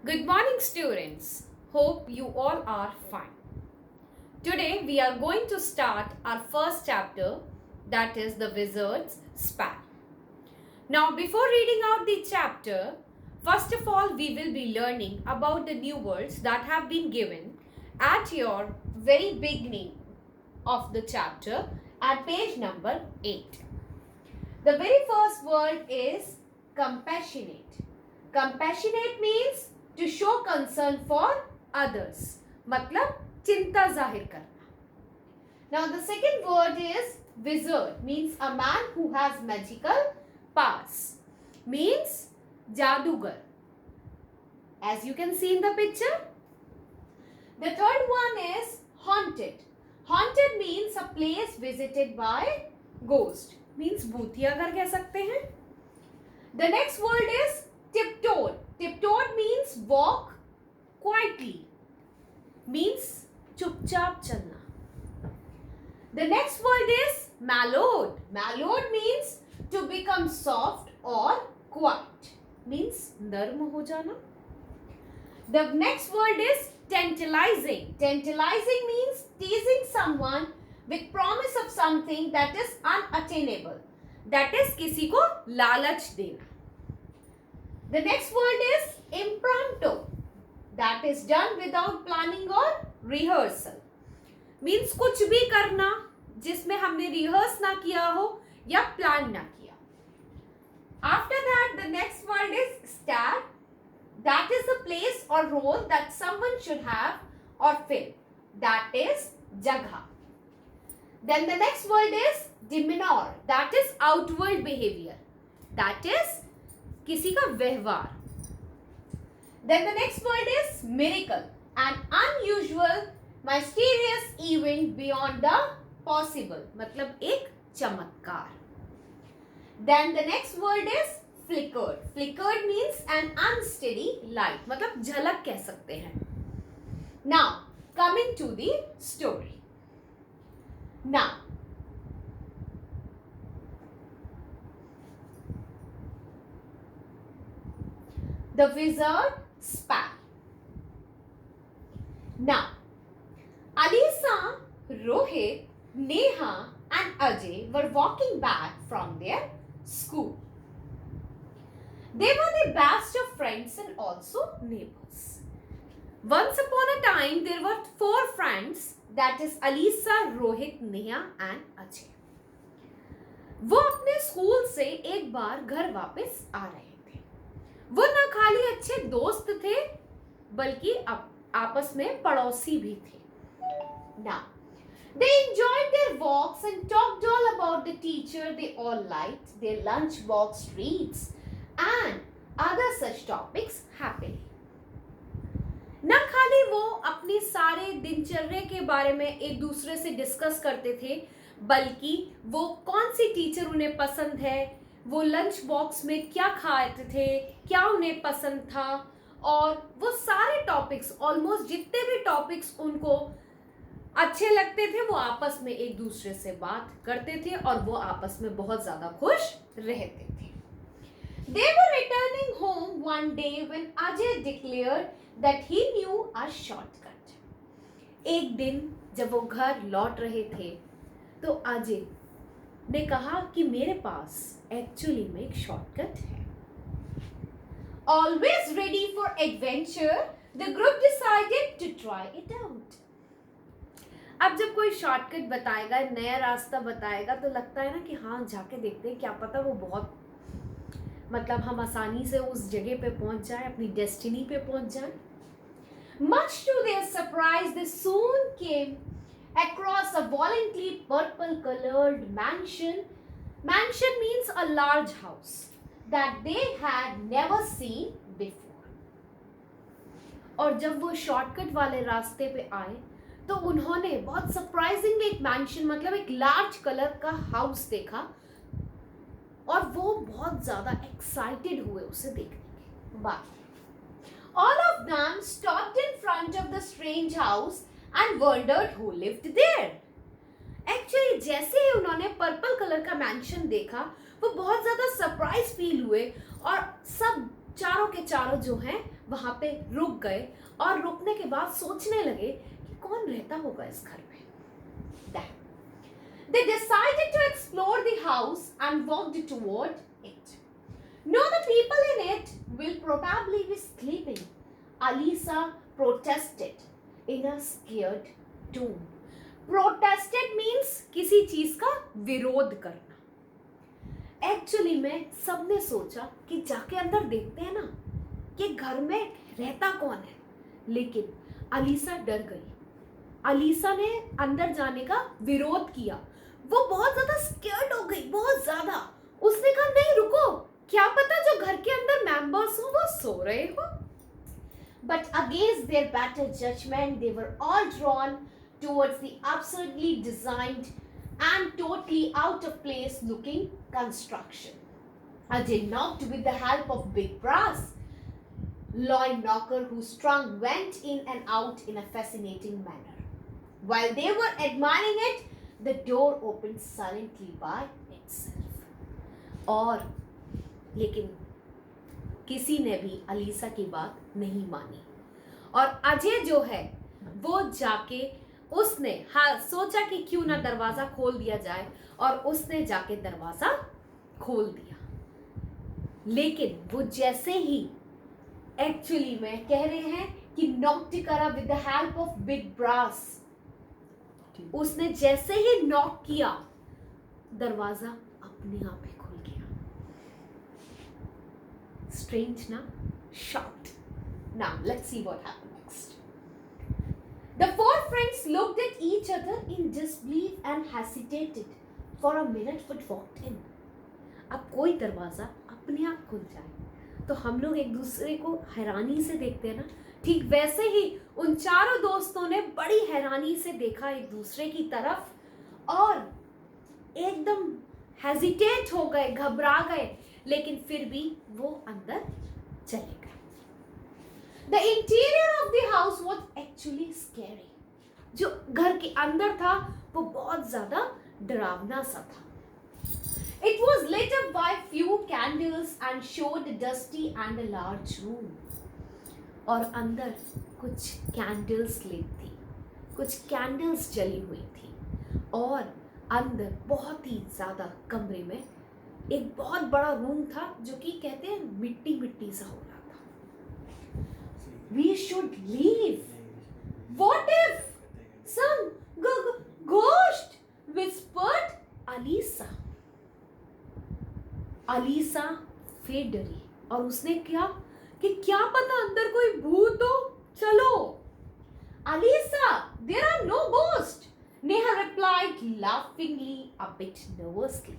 Good morning, students. Hope you all are fine. Today, we are going to start our first chapter, that is The Wizard's Spell. Now, before reading out the chapter, first of all, we will be learning about the new words that have been given at your very beginning of the chapter at page number 8. The very first word is compassionate. Compassionate means to show concern for others. मतलब चिंता जाहिर करना. Now the second word is wizard, means a man who has magical powers, means जादूगर, as you can see in the picture. The third one is haunted. Haunted means a place visited by ghost, means भूतियागर कह सकते हैं. The next word is tiptoed. Tiptoed means walk quietly, means चुपचाप चलना. The next word is mellowed. Mellowed means to become soft or quiet, means नर्म हो जाना. The next word is tantalizing. Tantalizing means teasing someone with promise of something that is unattainable. That is किसी को लालच देना. The next word is impromptu. That is done without planning or rehearsal. Means कुछ भी करना जिसमें हमने rehearse ना किया हो या plan ना किया. After that, the next word is star. That is the place or role that someone should have or fill. That is jagha. Then the next word is demeanor. That is outward behavior. That is किसी का व्यवहार. Then the next word is miracle. An unusual, mysterious event beyond the possible. मतलब एक चमत्कार. Then the next word is flickered. Flickered means an unsteady light. मतलब झलक कह सकते हैं. Now, coming to the story. Now, The Wizard Spell. Now, Alisa, Rohit, Neha and Ajay were walking back from their school. They were the best of friends and also neighbors. Once upon a time, there were 4 friends, that is Alisa, Rohit, Neha and Ajay. वो अपने school से एक बार घर वापस आ रहे थे. वो न खाली अच्छे दोस्त थे बल्कि आपस में पड़ोसी भी थे. Now, they enjoyed their walks and talked all about the teacher they all liked, their lunchbox treats and other such topics happily. न खाली वो अपनी सारे दिनचर्या के बारे में एक दूसरे से डिस्कस करते थे बल्कि वो कौन सी टीचर उन्हें पसंद है, वो लंच बॉक्स में क्या खाते थे, क्या उन्हें पसंद था, और वो सारे टॉपिक्स, ऑलमोस्ट जितने भी टॉपिक्स उनको अच्छे लगते थे वो आपस में एक दूसरे से बात करते थे और वो आपस में बहुत ज़्यादा खुश रहते थे. They were returning home one day when Ajay declared that he knew a shortcut. एक दिन जब वो घर लौट रहे थे तो अजय ने कहा कि मेरे पास एक्चुअली में एक शॉर्टकट है. Always ready for adventure, the group decided to try it out. अब जब कोई शॉर्टकट बताएगा, नया रास्ता बताएगा तो लगता है ना कि हाँ जाके देखते हैं, क्या पता वो बहुत मतलब हम आसानी से उस जगह पे पहुंच जाए, अपनी डेस्टिनी पे पहुंच जाए. Much to their surprise, they soon came across a violently purple-colored mansion. Mansion means a large house that they had never seen before. और जब वो शॉर्टकट वाले रास्ते पे आए तो उन्होंने बहुत सरप्राइजिंगली एक मैंशन मतलब एक लार्ज कलर का हाउस देखा और वो बहुत ज़्यादा एक्साइटेड हुए उसे देखने के बाद. All of them stopped in front of the strange house and wondered who lived there. Actually, जैसे ही उन्होंने पर्पल कलर का मैंशन देखा वो बहुत ज़्यादा सरप्राइज फील हुए और सब चारों के चारों जो हैं वहां पे रुक गए और रुकने के बाद सोचने लगे कि कौन रहता होगा इस घर में. Then they decided to explore the house and walked toward it. No, the people in it will probably be sleeping, Alisa protested in a scared tone. Protested means किसी चीज का विरोध करना. एक्चुअली में सबने सोचा कि जाके अंदर देखते हैं ना कि घर में रहता कौन है, लेकिन अलीसा डर गई. अलीसा ने अंदर जाने का विरोध किया. वो बहुत ज्यादा स्कैर्ड हो गई, बहुत ज्यादा. उसने कहा नहीं रुको, क्या पता जो घर के अंदर मेंबर्स हो वो सो रहे हो. But against their better judgment, they were all drawn towards the absurdly designed and totally out of place looking construction. Ajay knocked with the help of Big Brass, Lloyd Knocker, who strung went in and out in a fascinating manner. While they were admiring it, the door opened silently by itself. और लेकिन किसी ने भी Alyssa की बात नहीं मानी और अजय जो है वो जाके उसने सोचा कि क्यों ना दरवाजा खोल दिया जाए और उसने जाके दरवाजा खोल दिया. लेकिन वो जैसे ही एक्चुअली में कह रहे हैं कि नॉक करा with the help of big brass, उसने जैसे ही नॉक किया दरवाजा अपने आप ही खुल गया. Strange, na? Shocked. Now let's see what happened next. The four friends looked at each other in disbelief and hesitated for a minute but walked in. अब कोई दरवाजा अपने आप खुल जाए तो हम लोग एक दूसरे को हैरानी से देखते हैं ना, ठीक वैसे ही उन चारों दोस्तों ने बड़ी हैरानी से देखा एक दूसरे की तरफ और एकदम हेजिटेट हो गए, घबरा गए, लेकिन फिर भी वो अंदर चले गए. The interior of the house was actually scary. जो घर के अंदर था वो बहुत ज्यादा डरावना सा था. It was lit up by few candles and showed a dusty and a large room. और अंदर कुछ कैंडल्स lit थी, कुछ कैंडल्स जली हुई थी और अंदर बहुत ही ज्यादा कमरे में एक बहुत बड़ा रूम था जो कि कहते हैं मिट्टी मिट्टी सा हो रहा था. We should leave. What if some ghost whispered Alisa. Alisa फिर डरी और उसने क्या कि क्या पता अंदर कोई भूत हो, चलो. Alisa, there are no ghosts, Neha replied laughingly a bit nervously.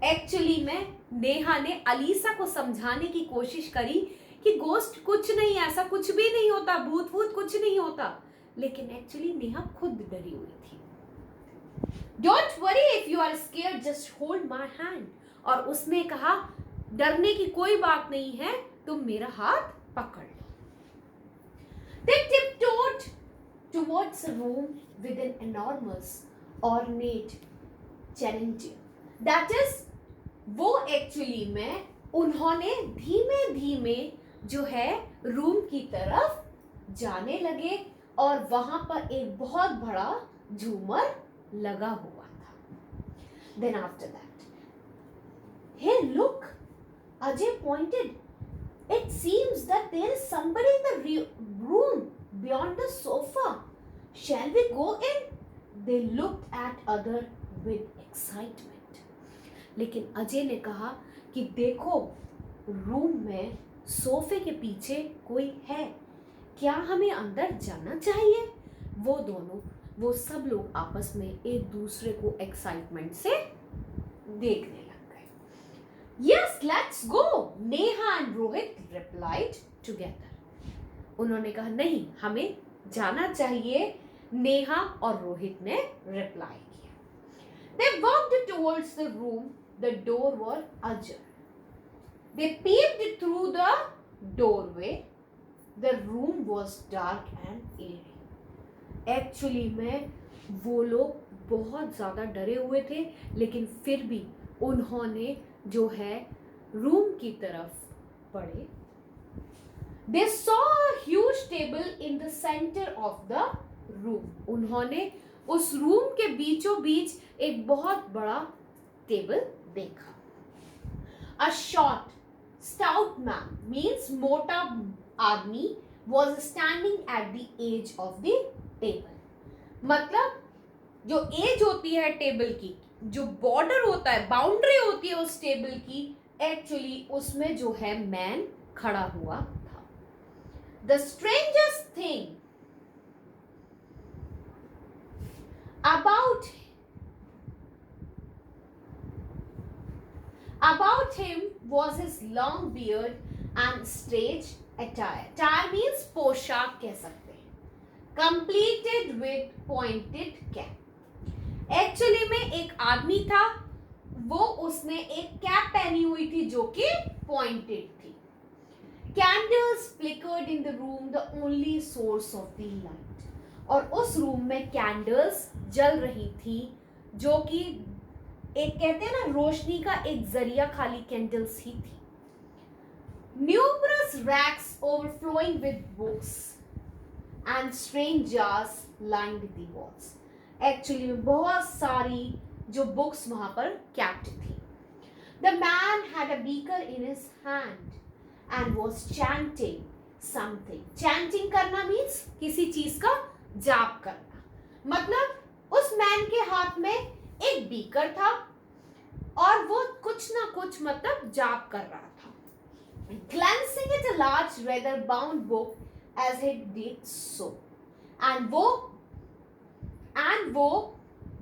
Actually में नेहा ने अलीसा को समझाने की कोशिश करी कि गोस्ट कुछ नहीं, ऐसा कुछ भी नहीं होता, भूत भूत कुछ नहीं होता, लेकिन एक्चुअली नेहा खुद डरी हुई थी. Don't worry if you are scared, just hold my hand. और उसने कहा डरने की कोई बात नहीं है, तुम मेरा हाथ पकड़ लो. They tiptoed towards a room with an enormous ornate chandelier. That is, वो एक्चुअली में उन्होंने धीमे धीमे जो है रूम की तरफ जाने लगे और वहां पर एक बहुत बड़ा झूमर लगा हुआ था. Then after that, hey look, Ajay pointed. It seems that there is somebody in the room beyond the sofa. Shall we go in? They looked at other with excitement. लेकिन अजय ने कहा कि देखो रूम में सोफे के पीछे कोई है, क्या हमें अंदर जाना चाहिए? वो सब लोग आपस में एक दूसरे को एक्साइटमेंट से देखने लग गए. Yes, let's go, Neha and Rohit replied together. उन्होंने कहा नहीं, हमें जाना चाहिए, नेहा और रोहित ने रिप्लाई किया. They walked towards the room. The door was ajar. They peeped through the doorway. The room was dark and eerie. Actually में वो लोग बहुत ज़्यादा डरे हुए थे, लेकिन फिर भी उन्होंने जो है रूम की तरफ बढ़े. They saw a huge table in the center of the room. उन्होंने उस रूम के बीचों बीच एक बहुत बड़ा टेबल देखा. A short, stout man means मोटा आदमी was standing at the edge of the table. मतलब जो एज होती है टेबल की, जो बॉर्डर होता है, बाउंड्री होती है उस टेबल की, एक्चुअली उसमें जो है मैन खड़ा हुआ था. The strangest thing about him was his long beard and strange attire. Attire means पोशाक कह सकते हैं. Completed with pointed cap. Actually में एक आदमी था, वो उसने एक कैप पहनी हुई थी जो कि पॉइंटेड थी. Candles flickered in the room, the only source of the light. और उस रूम में कैंडल्स जल रही थी जो कि एक कहते हैं ना रोशनी का एक जरिया खाली कैंडल्स ही थी. Numerous racks overflowing with books and strange jars lined the walls. Actually में बहुत सारी जो बुक्स वहां पर कैप्ट थी. The man had a beaker in his hand and was chanting something. Chanting करना मीन्स किसी चीज का जाप करना. मतलब उस मैन के हाथ में एक बीकर था और वो कुछ ना कुछ मतलब जाप कर रहा था. Glancing at a large leather bound book as he did so. and वो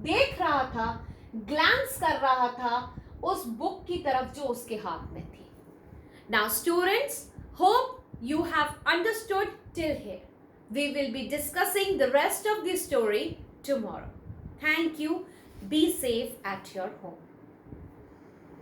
देख रहा था, ग्लैंस कर रहा था उस बुक की तरफ जो उसके हाथ में थी. Now students, hope you have understood till here. We will be discussing the rest of the story tomorrow. Thank you. Be safe at your home.